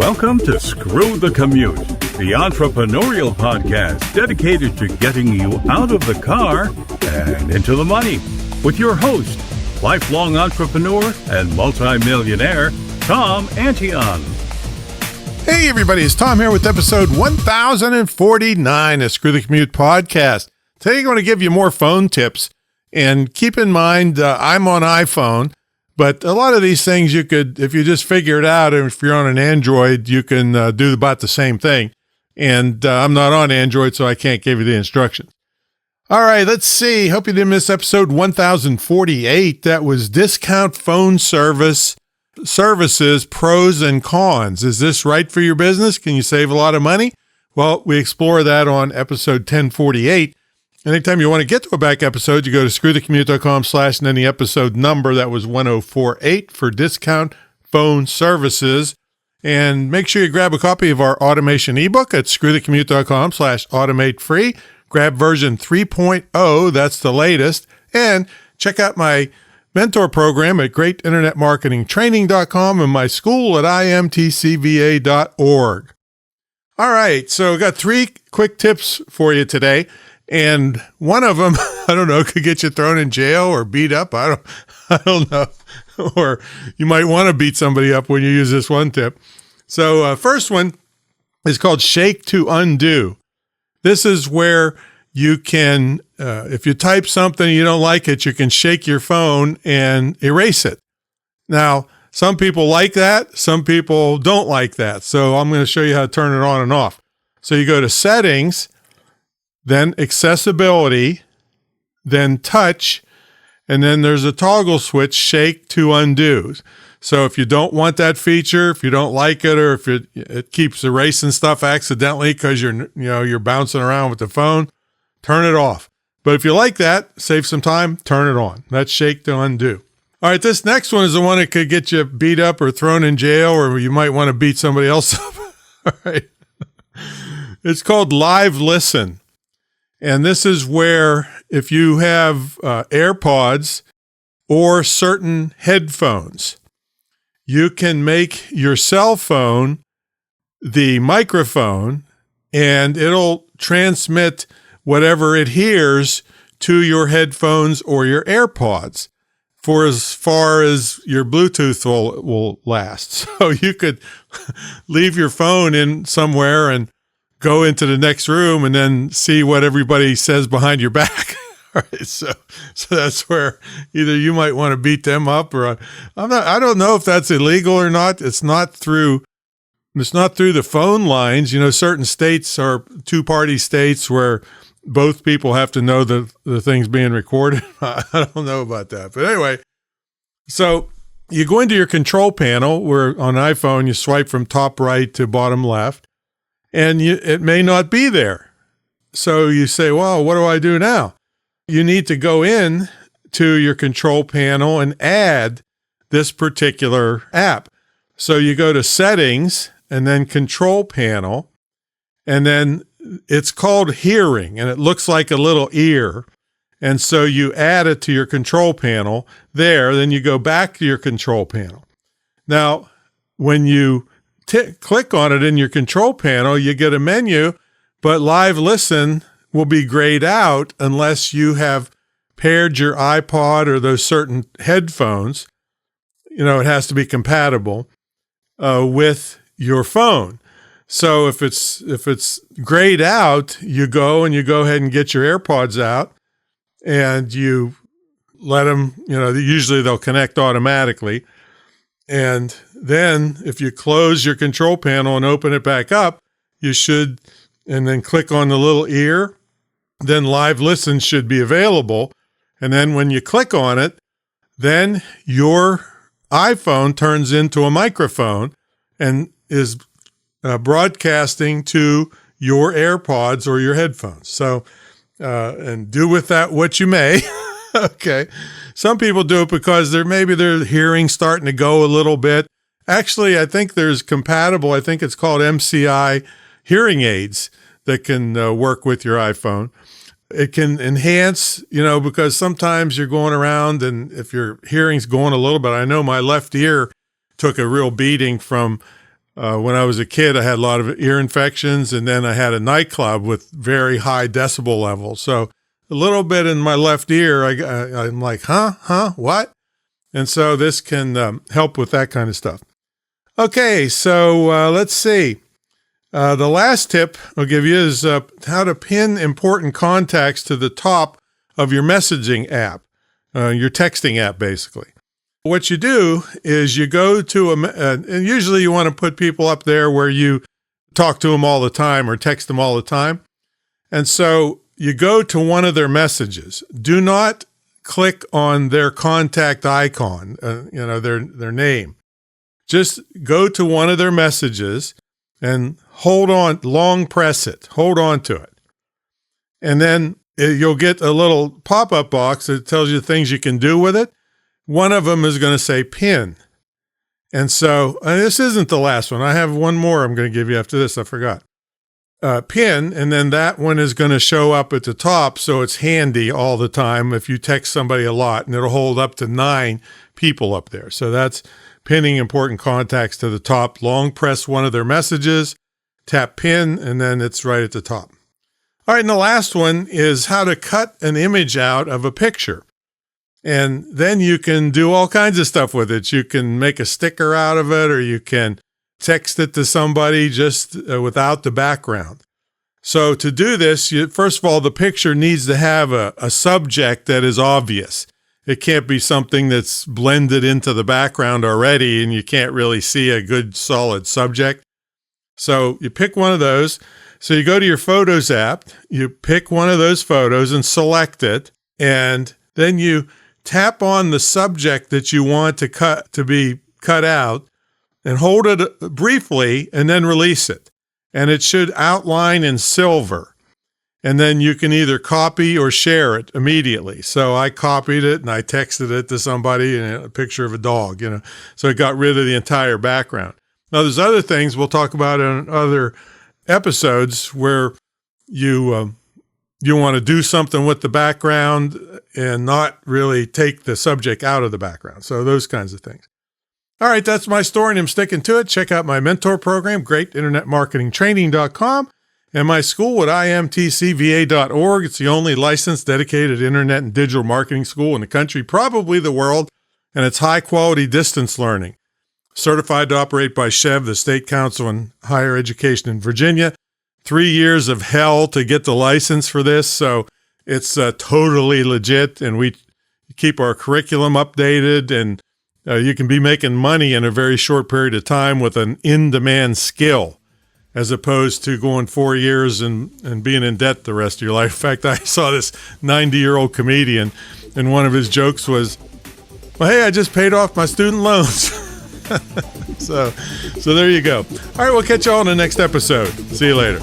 Welcome to Screw the Commute, the entrepreneurial podcast dedicated to getting you out of the car and into the money. With your host, lifelong entrepreneur and multimillionaire, Tom Antion. Hey everybody, it's Tom here with episode 1049 of Screw the Commute podcast. Today I'm going to give you more phone tips. And keep in mind, I'm on iPhone, but a lot of these things you could, if you just figure it out, and if you're on an Android, you can do about the same thing. And I'm not on Android, so I can't give you the instructions. All right, let's see. Hope you didn't miss episode 1048. That was discount phone services, pros and cons. Is this right for your business? Can you save a lot of money? Well, we explore that on episode 1048. Anytime you want to get to a back episode, you go to screwthecommute.com/ and then the episode number, that was 1048 for discount phone services. And make sure you grab a copy of our automation ebook at screwthecommute.com/automate free. Grab version 3.0, that's the latest. And check out my mentor program at greatinternetmarketingtraining.com and my school at imtcva.org. All right, so got 3 quick tips for you today. And one of them, I don't know, could get you thrown in jail or beat up. I don't know. Or you might want to beat somebody up when you use this one tip. So first one is called shake to undo. This is where you can, if you type something and you don't like it, you can shake your phone and erase it. Now, some people like that. Some people don't like that. So I'm going to show you how to turn it on and off. So you go to settings, then accessibility, then touch, and then there's a toggle switch, shake to undo. So if you don't want that feature, if you don't like it, or if it keeps erasing stuff accidentally because you're bouncing around with the phone, turn it off. But if you like that, save some time, turn it on. That's shake to undo. All right, this next one is the one that could get you beat up or thrown in jail, or you might want to beat somebody else up. All right. It's called live listen. And this is where if you have AirPods or certain headphones, you can make your cell phone the microphone and it'll transmit whatever it hears to your headphones or your AirPods for as far as your Bluetooth will last. So you could leave your phone in somewhere and go into the next room and then see what everybody says behind your back. All right, so that's where either you might want to beat them up, or I don't know if that's illegal or not. It's not through the phone lines. Certain states are two-party states where both people have to know the thing's being recorded. I don't know about that, but anyway. So you go into your control panel, where on iPhone you swipe from top right to bottom left. And it may not be there. So you say, well, what do I do now? You need to go in to your control panel and add this particular app. So you go to settings and then control panel, and then it's called hearing, and it looks like a little ear. And so you add it to your control panel there, then you go back to your control panel. Now, when you click on it in your control panel, you get a menu, but live listen will be grayed out unless you have paired your iPod or those certain headphones. It has to be compatible with your phone. So if it's grayed out, you go ahead and get your AirPods out and you let them, usually they'll connect automatically. And then if you close your control panel and open it back up, and then click on the little ear, then live listen should be available. And then when you click on it, then your iPhone turns into a microphone and is broadcasting to your AirPods or your headphones. So, and do with that what you may. Okay. Some people do it because maybe their hearing starting to go a little bit. Actually, I think there's compatible, I think it's called MCI hearing aids that can work with your iPhone. It can enhance, because sometimes you're going around and if your hearing's going a little bit, I know my left ear took a real beating from When I was a kid, I had a lot of ear infections, and then I had a nightclub with very high decibel levels. So a little bit in my left ear, I'm like, what? And so this can help with that kind of stuff. Okay, so let's see. The last tip I'll give you is how to pin important contacts to the top of your messaging app, your texting app, basically. What you do is you go to and usually you want to put people up there where you talk to them all the time or text them all the time. And so you go to one of their messages. Do not click on their contact icon, their name. Just go to one of their messages and long press it, hold on to it. And then you'll get a little pop-up box that tells you things you can do with it. One of them is going to say pin. And so this isn't the last one. I have one more I'm going to give you after this. I forgot. Pin, and then that one is going to show up at the top, so it's handy all the time if you text somebody a lot, and it'll hold up to 9 people up there. So that's pinning important contacts to the top. Long press one of their messages, tap pin, and then it's right at the top. All right, and the last one is how to cut an image out of a picture. And then you can do all kinds of stuff with it. You can make a sticker out of it, or you can text it to somebody just without the background. So to do this, first of all, the picture needs to have a subject that is obvious. It can't be something that's blended into the background already and you can't really see a good solid subject. So you pick one of those. So you go to your Photos app, you pick one of those photos and select it, and then you tap on the subject that you want to be cut out and hold it briefly and then release it. And it should outline in silver. And then you can either copy or share it immediately. So I copied it and I texted it to somebody, and a picture of a dog, so it got rid of the entire background. Now there's other things we'll talk about in other episodes where you want to do something with the background and not really take the subject out of the background. So those kinds of things. All right, that's my story, and I'm sticking to it. Check out my mentor program, greatinternetmarketingtraining.com, and my school at imtcva.org. It's the only licensed, dedicated internet and digital marketing school in the country, probably the world, and it's high-quality distance learning. Certified to operate by SCHEV, the State Council on Higher Education in Virginia. 3 years of hell to get the license for this, so it's totally legit, and we keep our curriculum updated, and you can be making money in a very short period of time with an in-demand skill, as opposed to going 4 years and being in debt the rest of your life. In fact, I saw this 90-year-old comedian, and one of his jokes was, well, hey, I just paid off my student loans. So there you go. All right, we'll catch you all in the next episode. See you later.